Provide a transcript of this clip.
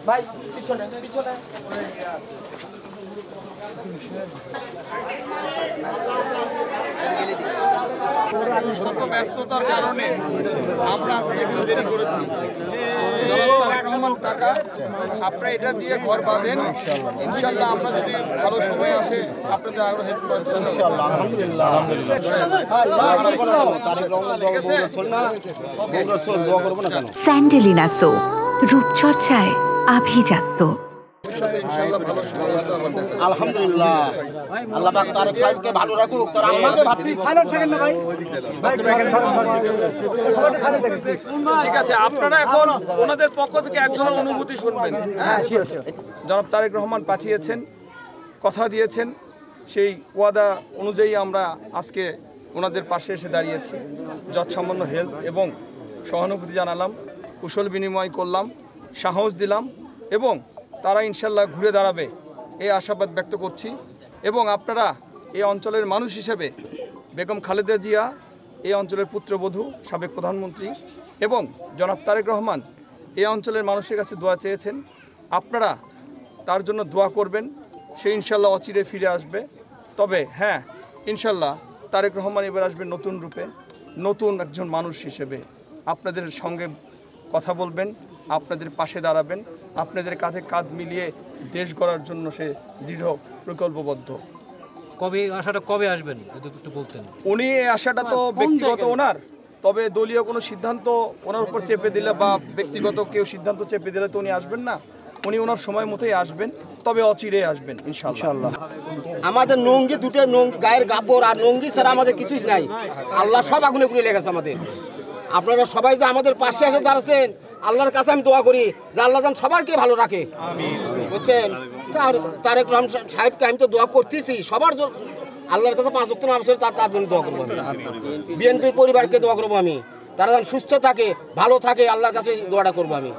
ভাই পিছনে পিছনে শত ব্যস্ততার কারণে আমরা আসতে এখানে দেরি করেছি। রহমান কাকা, আপনারা এটা দিয়ে ঘর বাঁধেন, ইনশাল্লাহ আমরা যদি ভালো সময় আসে আপনাদের আরো হেল্প করার চেষ্টা করব। আলহামদুলিল্লাহ স্যান্ডেলিনা সো, রূপচর্চায় আভিজাত্য। আলহামদুলিল্লাহ, আল্লাহ পাক তারেক সাহেবকে ভালো রাখুক। তার আমাকে ঠিক আছে, আপনারা এখন ওনাদের পক্ষ থেকে একজনের অনুভূতি শুনবেন। জনাব তারেক রহমান পাঠিয়েছেন, কথা দিয়েছেন, সেই ওয়াদা অনুযায়ী আমরা আজকে ওনাদের পাশে এসে দাঁড়িয়েছি। যৎসামান্য হেল্প এবং সহানুভূতি জানালাম, কুশল বিনিময় করলাম, সাহস দিলাম এবং তারা ইনশাল্লাহ ঘুরে দাঁড়াবে এই আশাবাদ ব্যক্ত করছি। এবং আপনারা এই অঞ্চলের মানুষ হিসেবে বেগম খালেদা জিয়া এই অঞ্চলের পুত্রবধূ, সাবেক প্রধানমন্ত্রী এবং জনাব তারেক রহমান এই অঞ্চলের মানুষের কাছে দোয়া চেয়েছেন, আপনারা তার জন্য দোয়া করবেন। সে ইনশাল্লাহ অচিরে ফিরে আসবে। তবে হ্যাঁ, ইনশাল্লাহ তারেক রহমান এবার আসবে নতুন রূপে, নতুন একজন মানুষ হিসেবে। আপনাদের সঙ্গে কথা বলবেন, আপনাদের পাশে দাঁড়াবেন, আপনাদের কাঁধে কাঁধ মিলিয়ে দেশ গড়ার জন্য সে দৃঢ় প্রকল্পবদ্ধ। কবে আশাটা কবে আসবেন যদি একটু বলতেন? উনি এই আশাটা তো ব্যক্তিগত ওনার, তবে দলীয় কোনো সিদ্ধান্ত ওনার উপর চেপে দিলে বা ব্যক্তিগত কেউ সিদ্ধান্ত চেপে দিলে তো উনি আসবেন না। উনি ওনার সময় মতোই আসবেন, তবে অচিরে আসবেন ইনশাআল্লাহ। আমাদের নঙ্গি দুটো গায়ের কাপড় আর নঙ্গি ছাড়া আমাদের কিছুই নাই। আল্লাহ সব আগুনে পুড়ে লেগেছে আমাদের। আপনারা সবাই যে আমাদের পাশে এসে দাঁড়াচ্ছেন, আল্লাহর কাছে আমি দোয়া করি যে আল্লাহ যেন সবাইকে ভালো রাখে, বুঝছেন। তারেক রহমান সাহেবকে আমি তো দোয়া করতেছি সবার জন্য, আল্লাহর কাছে 5 ওয়াক্ত নামাজ পড়ে তার জন্য দোয়া করবো। বিএনপির পরিবারকে দোয়া করবো আমি, তারা যেন সুস্থ থাকে, ভালো থাকে, আল্লাহর কাছে দোয়াটা করবো আমি।